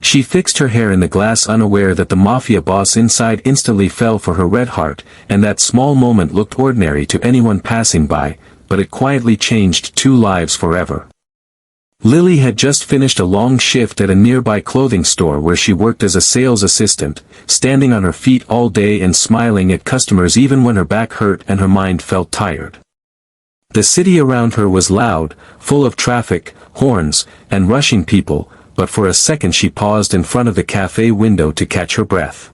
She fixed her hair in the glass, unaware that the mafia boss inside instantly fell for her red heart, and that small moment looked ordinary to anyone passing by, but it quietly changed two lives forever. Lily had just finished a long shift at a nearby clothing store where she worked as a sales assistant, standing on her feet all day and smiling at customers even when her back hurt and her mind felt tired. The city around her was loud, full of traffic, horns, and rushing people, but for a second she paused in front of the cafe window to catch her breath.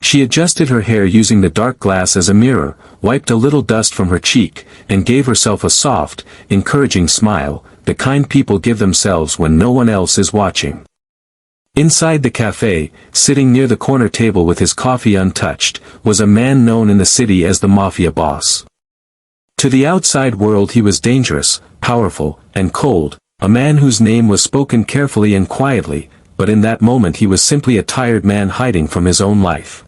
She adjusted her hair using the dark glass as a mirror, wiped a little dust from her cheek, and gave herself a soft, encouraging smile, the kind people give themselves when no one else is watching. Inside the cafe, sitting near the corner table with his coffee untouched, was a man known in the city as the Mafia Boss. To the outside world he was dangerous, powerful, and cold, a man whose name was spoken carefully and quietly, but in that moment he was simply a tired man hiding from his own life.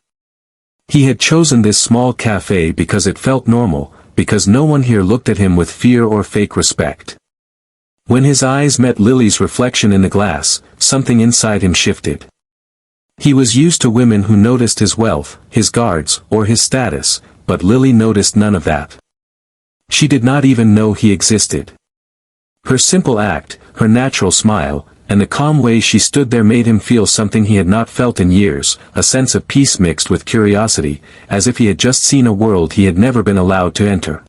He had chosen this small cafe because it felt normal, because no one here looked at him with fear or fake respect. When his eyes met Lily's reflection in the glass, something inside him shifted. He was used to women who noticed his wealth, his guards, or his status, but Lily noticed none of that. She did not even know he existed. Her simple act, her natural smile, and the calm way she stood there made him feel something he had not felt in years, a sense of peace mixed with curiosity, as if he had just seen a world he had never been allowed to enter.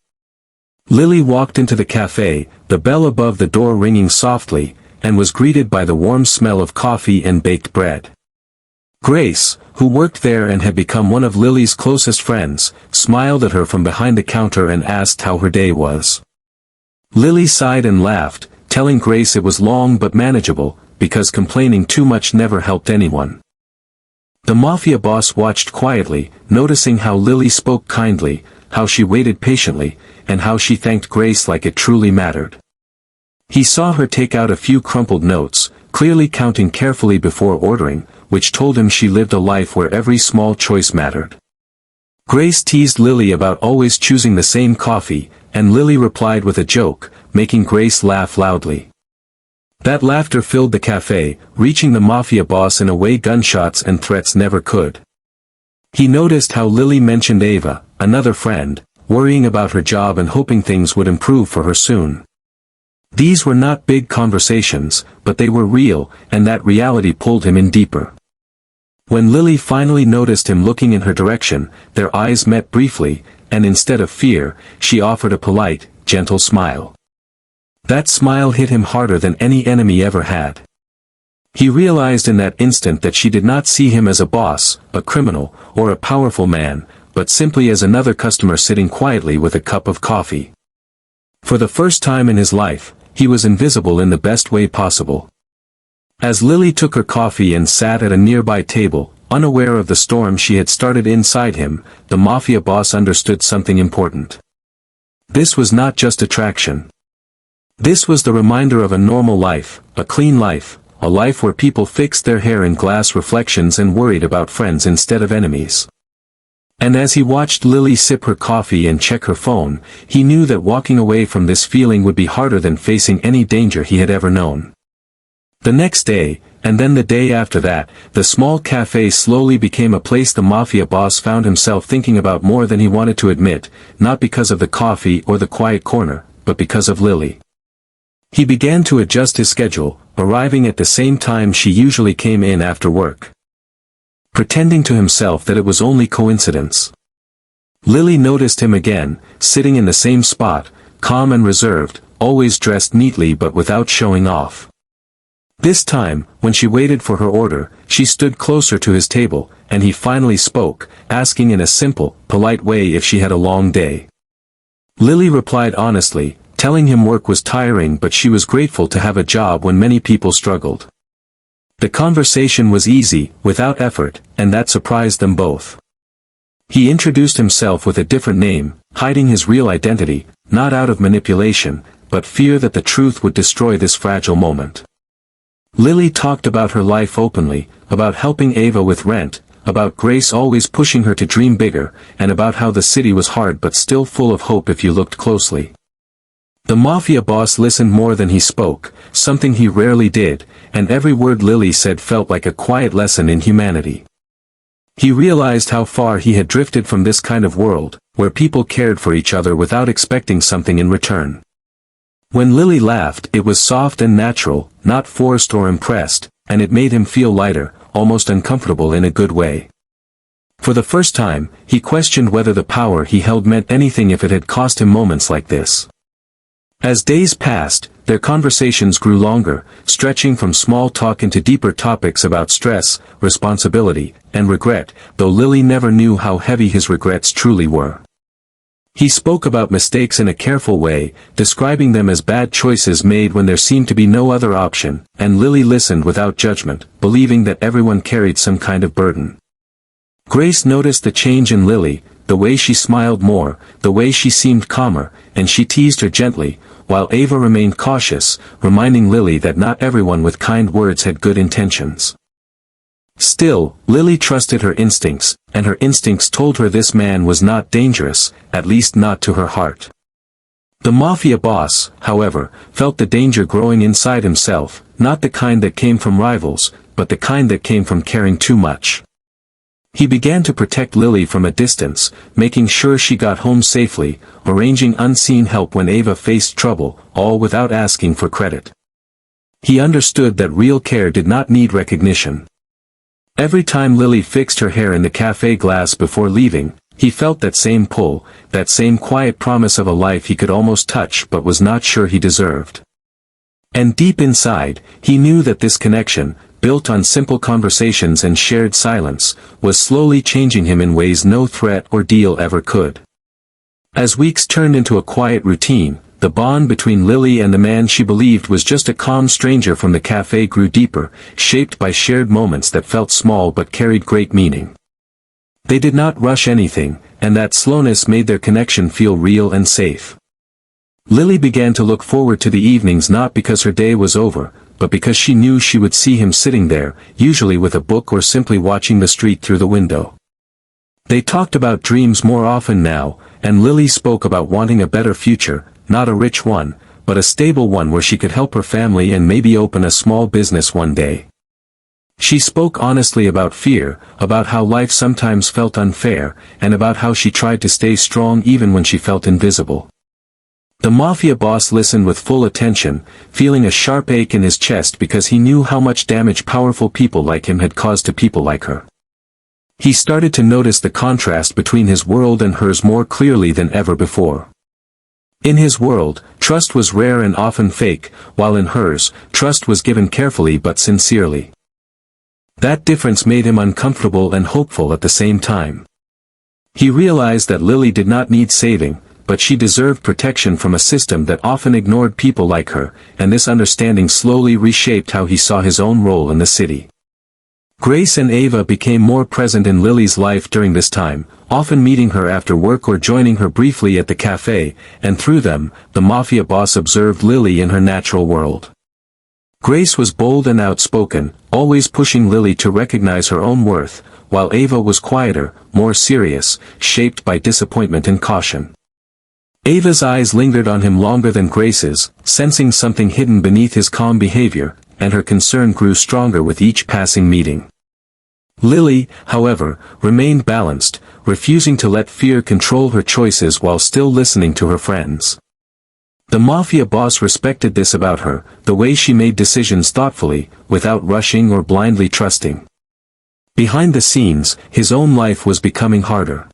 Lily walked into the cafe, the bell above the door ringing softly, and was greeted by the warm smell of coffee and baked bread. Grace, who worked there and had become one of Lily's closest friends, smiled at her from behind the counter and asked how her day was. Lily sighed and laughed, telling Grace it was long but manageable, because complaining too much never helped anyone. The Mafia Boss watched quietly, noticing how Lily spoke kindly, how she waited patiently, and how she thanked Grace like it truly mattered. He saw her take out a few crumpled notes, clearly counting carefully before ordering, which told him she lived a life where every small choice mattered. Grace teased Lily about always choosing the same coffee, and Lily replied with a joke, making Grace laugh loudly. That laughter filled the cafe, reaching the Mafia Boss in a way gunshots and threats never could. He noticed how Lily mentioned Ava, another friend, worrying about her job and hoping things would improve for her soon. These were not big conversations, but they were real, and that reality pulled him in deeper. When Lily finally noticed him looking in her direction, their eyes met briefly, and instead of fear, she offered a polite, gentle smile. That smile hit him harder than any enemy ever had. He realized in that instant that she did not see him as a boss, a criminal, or a powerful man, but simply as another customer sitting quietly with a cup of coffee. For the first time in his life, he was invisible in the best way possible. As Lily took her coffee and sat at a nearby table, unaware of the storm she had started inside him, the Mafia Boss understood something important. This was not just attraction. This was the reminder of a normal life, a clean life, a life where people fixed their hair in glass reflections and worried about friends instead of enemies. And as he watched Lily sip her coffee and check her phone, he knew that walking away from this feeling would be harder than facing any danger he had ever known. The next day, and then the day after that, the small cafe slowly became a place the Mafia Boss found himself thinking about more than he wanted to admit, not because of the coffee or the quiet corner, but because of Lily. He began to adjust his schedule, arriving at the same time she usually came in after work. Pretending to himself that it was only coincidence. Lily noticed him again, sitting in the same spot, calm and reserved, always dressed neatly but without showing off. This time, when she waited for her order, she stood closer to his table, and he finally spoke, asking in a simple, polite way if she had a long day. Lily replied honestly, telling him work was tiring but she was grateful to have a job when many people struggled. The conversation was easy, without effort, and that surprised them both. He introduced himself with a different name, hiding his real identity, not out of manipulation, but fear that the truth would destroy this fragile moment. Lily talked about her life openly, about helping Ava with rent, about Grace always pushing her to dream bigger, and about how the city was hard but still full of hope if you looked closely. The Mafia boss listened more than he spoke, something he rarely did, and every word Lily said felt like a quiet lesson in humanity. He realized how far he had drifted from this kind of world, where people cared for each other without expecting something in return. When Lily laughed, it was soft and natural, not forced or impressed, and it made him feel lighter, almost uncomfortable in a good way. For the first time, he questioned whether the power he held meant anything if it had cost him moments like this. As days passed, their conversations grew longer, stretching from small talk into deeper topics about stress, responsibility, and regret, though Lily never knew how heavy his regrets truly were. He spoke about mistakes in a careful way, describing them as bad choices made when there seemed to be no other option, and Lily listened without judgment, believing that everyone carried some kind of burden. Grace noticed the change in Lily, the way she smiled more, the way she seemed calmer, and she teased her gently, while Ava remained cautious, reminding Lily that not everyone with kind words had good intentions. Still, Lily trusted her instincts, and her instincts told her this man was not dangerous, at least not to her heart. The Mafia boss, however, felt the danger growing inside himself, not the kind that came from rivals, but the kind that came from caring too much. He began to protect Lily from a distance, making sure she got home safely, arranging unseen help when Ava faced trouble, all without asking for credit. He understood that real care did not need recognition. Every time Lily fixed her hair in the cafe glass before leaving, he felt that same pull, that same quiet promise of a life he could almost touch but was not sure he deserved. And deep inside, he knew that this connection, built on simple conversations and shared silence, was slowly changing him in ways no threat or deal ever could. As weeks turned into a quiet routine, the bond between Lily and the man she believed was just a calm stranger from the cafe grew deeper, shaped by shared moments that felt small but carried great meaning. They did not rush anything, and that slowness made their connection feel real and safe. Lily began to look forward to the evenings not because her day was over, but because she knew she would see him sitting there, usually with a book or simply watching the street through the window. They talked about dreams more often now, and Lily spoke about wanting a better future, not a rich one, but a stable one where she could help her family and maybe open a small business one day. She spoke honestly about fear, about how life sometimes felt unfair, and about how she tried to stay strong even when she felt invisible. The Mafia boss listened with full attention, feeling a sharp ache in his chest because he knew how much damage powerful people like him had caused to people like her. He started to notice the contrast between his world and hers more clearly than ever before. In his world, trust was rare and often fake, while in hers, trust was given carefully but sincerely. That difference made him uncomfortable and hopeful at the same time. He realized that Lily did not need saving, but she deserved protection from a system that often ignored people like her, and this understanding slowly reshaped how he saw his own role in the city. Grace and Ava became more present in Lily's life during this time, often meeting her after work or joining her briefly at the cafe, and through them, the Mafia boss observed Lily in her natural world. Grace was bold and outspoken, always pushing Lily to recognize her own worth, while Ava was quieter, more serious, shaped by disappointment and caution. Ava's eyes lingered on him longer than Grace's, sensing something hidden beneath his calm behavior, and her concern grew stronger with each passing meeting. Lily, however, remained balanced, refusing to let fear control her choices while still listening to her friends. The Mafia boss respected this about her, the way she made decisions thoughtfully, without rushing or blindly trusting. Behind the scenes, his own life was becoming harder.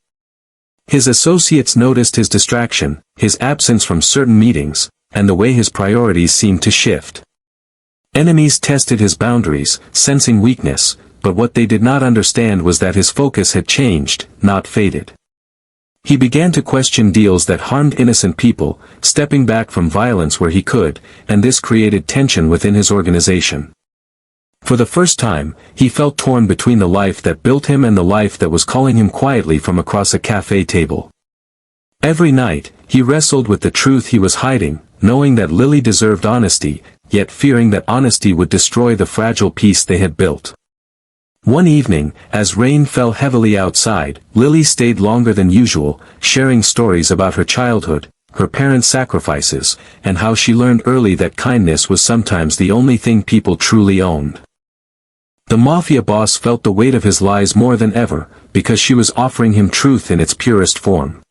His associates noticed his distraction, his absence from certain meetings, and the way his priorities seemed to shift. Enemies tested his boundaries, sensing weakness, but what they did not understand was that his focus had changed, not faded. He began to question deals that harmed innocent people, stepping back from violence where he could, and this created tension within his organization. For the first time, he felt torn between the life that built him and the life that was calling him quietly from across a cafe table. Every night, he wrestled with the truth he was hiding, knowing that Lily deserved honesty, yet fearing that honesty would destroy the fragile peace they had built. One evening, as rain fell heavily outside, Lily stayed longer than usual, sharing stories about her childhood, her parents' sacrifices, and how she learned early that kindness was sometimes the only thing people truly owned. The Mafia boss felt the weight of his lies more than ever, because she was offering him truth in its purest form.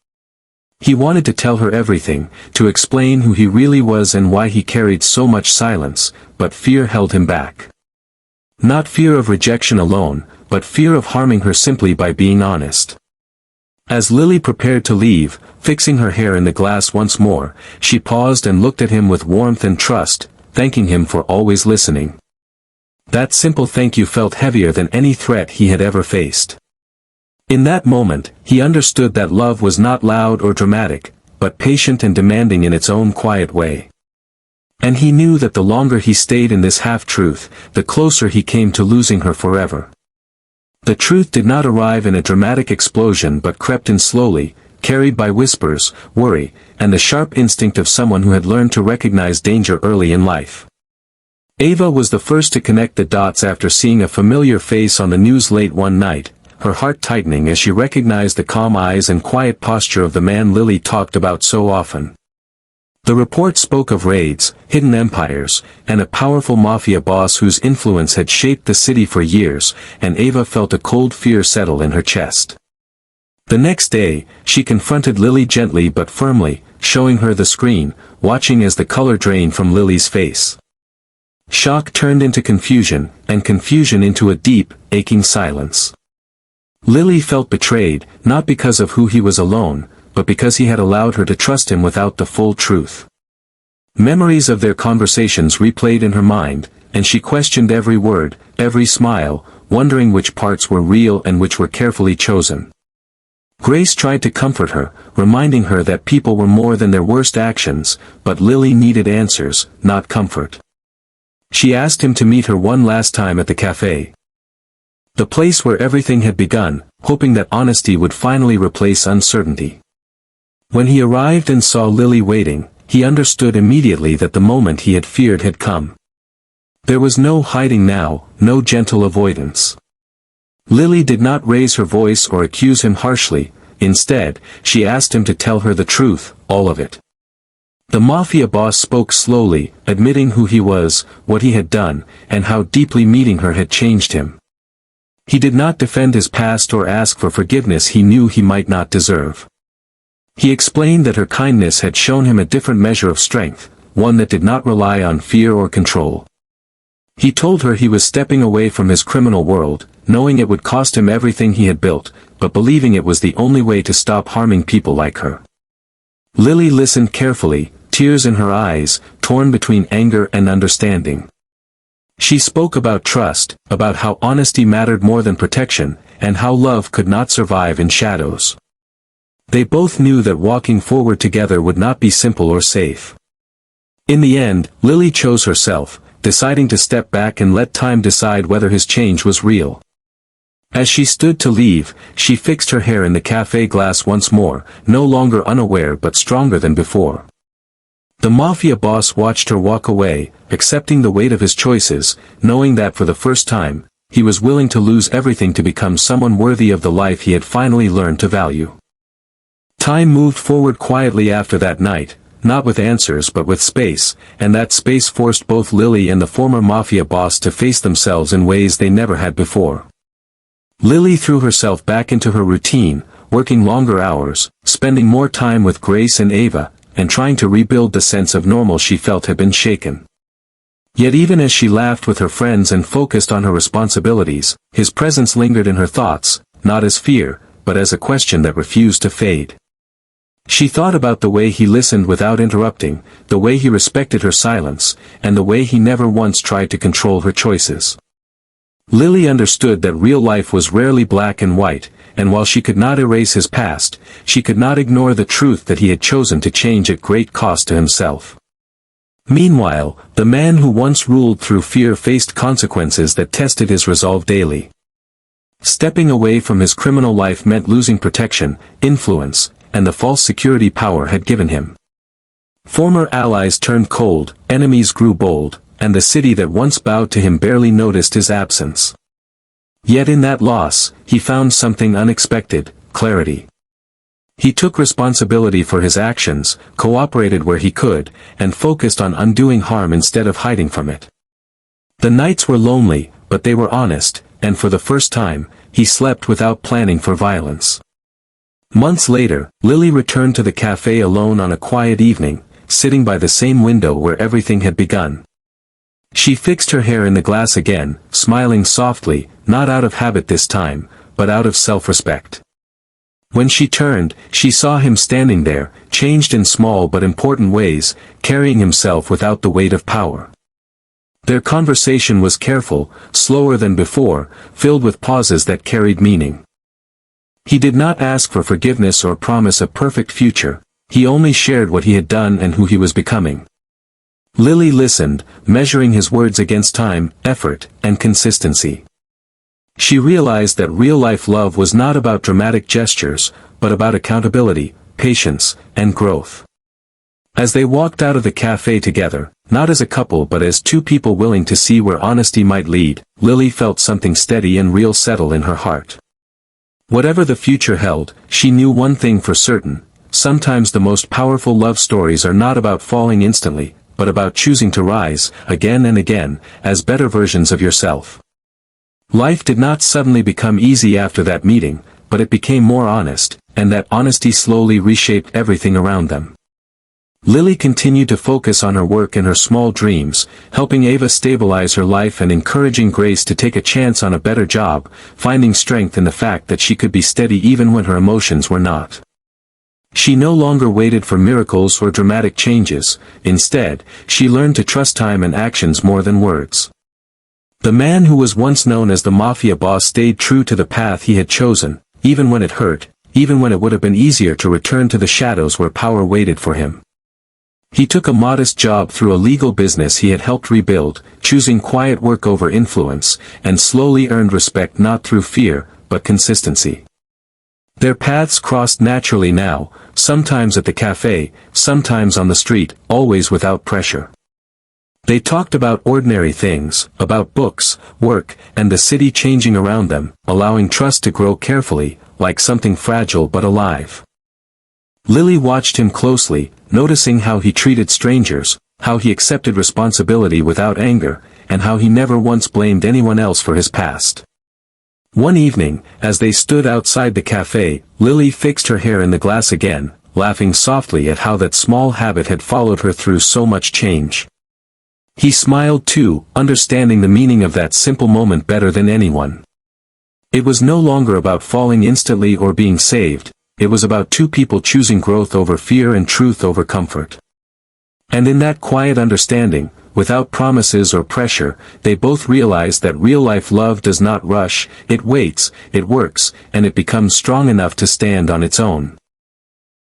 He wanted to tell her everything, to explain who he really was and why he carried so much silence, but fear held him back. Not fear of rejection alone, but fear of harming her simply by being honest. As Lily prepared to leave, fixing her hair in the glass once more, she paused and looked at him with warmth and trust, thanking him for always listening. That simple thank you felt heavier than any threat he had ever faced. In that moment, he understood that love was not loud or dramatic, but patient and demanding in its own quiet way. And he knew that the longer he stayed in this half-truth, the closer he came to losing her forever. The truth did not arrive in a dramatic explosion but crept in slowly, carried by whispers, worry, and the sharp instinct of someone who had learned to recognize danger early in life. Ava was the first to connect the dots after seeing a familiar face on the news late one night, her heart tightening as she recognized the calm eyes and quiet posture of the man Lily talked about so often. The report spoke of raids, hidden empires, and a powerful mafia boss whose influence had shaped the city for years, and Ava felt a cold fear settle in her chest. The next day, she confronted Lily gently but firmly, showing her the screen, watching as the color drained from Lily's face. Shock turned into confusion, and confusion into a deep, aching silence. Lily felt betrayed, not because of who he was alone, but because he had allowed her to trust him without the full truth. Memories of their conversations replayed in her mind, and she questioned every word, every smile, wondering which parts were real and which were carefully chosen. Grace tried to comfort her, reminding her that people were more than their worst actions, but Lily needed answers, not comfort. She asked him to meet her one last time at the cafe. The place where everything had begun, hoping that honesty would finally replace uncertainty. When he arrived and saw Lily waiting, he understood immediately that the moment he had feared had come. There was no hiding now, no gentle avoidance. Lily did not raise her voice or accuse him harshly, instead, she asked him to tell her the truth, all of it. The mafia boss spoke slowly, admitting who he was, what he had done, and how deeply meeting her had changed him. He did not defend his past or ask for forgiveness he knew he might not deserve. He explained that her kindness had shown him a different measure of strength, one that did not rely on fear or control. He told her he was stepping away from his criminal world, knowing it would cost him everything he had built, but believing it was the only way to stop harming people like her. Lily listened carefully, tears in her eyes, torn between anger and understanding. She spoke about trust, about how honesty mattered more than protection, and how love could not survive in shadows. They both knew that walking forward together would not be simple or safe. In the end, Lily chose herself, deciding to step back and let time decide whether his change was real. As she stood to leave, she fixed her hair in the cafe glass once more, no longer unaware but stronger than before. The mafia boss watched her walk away, accepting the weight of his choices, knowing that for the first time, he was willing to lose everything to become someone worthy of the life he had finally learned to value. Time moved forward quietly after that night, not with answers but with space, and that space forced both Lily and the former mafia boss to face themselves in ways they never had before. Lily threw herself back into her routine, working longer hours, spending more time with Grace and Ava, and trying to rebuild the sense of normal she felt had been shaken. Yet even as she laughed with her friends and focused on her responsibilities, his presence lingered in her thoughts, not as fear, but as a question that refused to fade. She thought about the way he listened without interrupting, the way he respected her silence, and the way he never once tried to control her choices. Lily understood that real life was rarely black and white, and while she could not erase his past, she could not ignore the truth that he had chosen to change at great cost to himself. Meanwhile, the man who once ruled through fear faced consequences that tested his resolve daily. Stepping away from his criminal life meant losing protection, influence, and the false security power had given him. Former allies turned cold, enemies grew bold, and the city that once bowed to him barely noticed his absence. Yet in that loss, he found something unexpected, clarity. He took responsibility for his actions, cooperated where he could, and focused on undoing harm instead of hiding from it. The nights were lonely, but they were honest, and for the first time, he slept without planning for violence. Months later, Lily returned to the cafe alone on a quiet evening, sitting by the same window where everything had begun. She fixed her hair in the glass again, smiling softly, not out of habit this time, but out of self-respect. When she turned, she saw him standing there, changed in small but important ways, carrying himself without the weight of power. Their conversation was careful, slower than before, filled with pauses that carried meaning. He did not ask for forgiveness or promise a perfect future, he only shared what he had done and who he was becoming. Lily listened, measuring his words against time, effort, and consistency. She realized that real-life love was not about dramatic gestures, but about accountability, patience, and growth. As they walked out of the cafe together, not as a couple but as two people willing to see where honesty might lead, Lily felt something steady and real settle in her heart. Whatever the future held, she knew one thing for certain: sometimes the most powerful love stories are not about falling instantly, but about choosing to rise, again and again, as better versions of yourself. Life did not suddenly become easy after that meeting, but it became more honest, and that honesty slowly reshaped everything around them. Lily continued to focus on her work and her small dreams, helping Ava stabilize her life and encouraging Grace to take a chance on a better job, finding strength in the fact that she could be steady even when her emotions were not. She no longer waited for miracles or dramatic changes. Instead, she learned to trust time and actions more than words. The man who was once known as the Mafia Boss stayed true to the path he had chosen, even when it hurt, even when it would have been easier to return to the shadows where power waited for him. He took a modest job through a legal business he had helped rebuild, choosing quiet work over influence, and slowly earned respect not through fear, but consistency. Their paths crossed naturally now, sometimes at the cafe, sometimes on the street, always without pressure. They talked about ordinary things, about books, work, and the city changing around them, allowing trust to grow carefully, like something fragile but alive. Lily watched him closely, noticing how he treated strangers, how he accepted responsibility without anger, and how he never once blamed anyone else for his past. One evening, as they stood outside the cafe, Lily fixed her hair in the glass again, laughing softly at how that small habit had followed her through so much change. He smiled too, understanding the meaning of that simple moment better than anyone. It was no longer about falling instantly or being saved. It was about two people choosing growth over fear and truth over comfort. And in that quiet understanding, without promises or pressure, they both realized that real-life love does not rush, it waits, it works, and it becomes strong enough to stand on its own.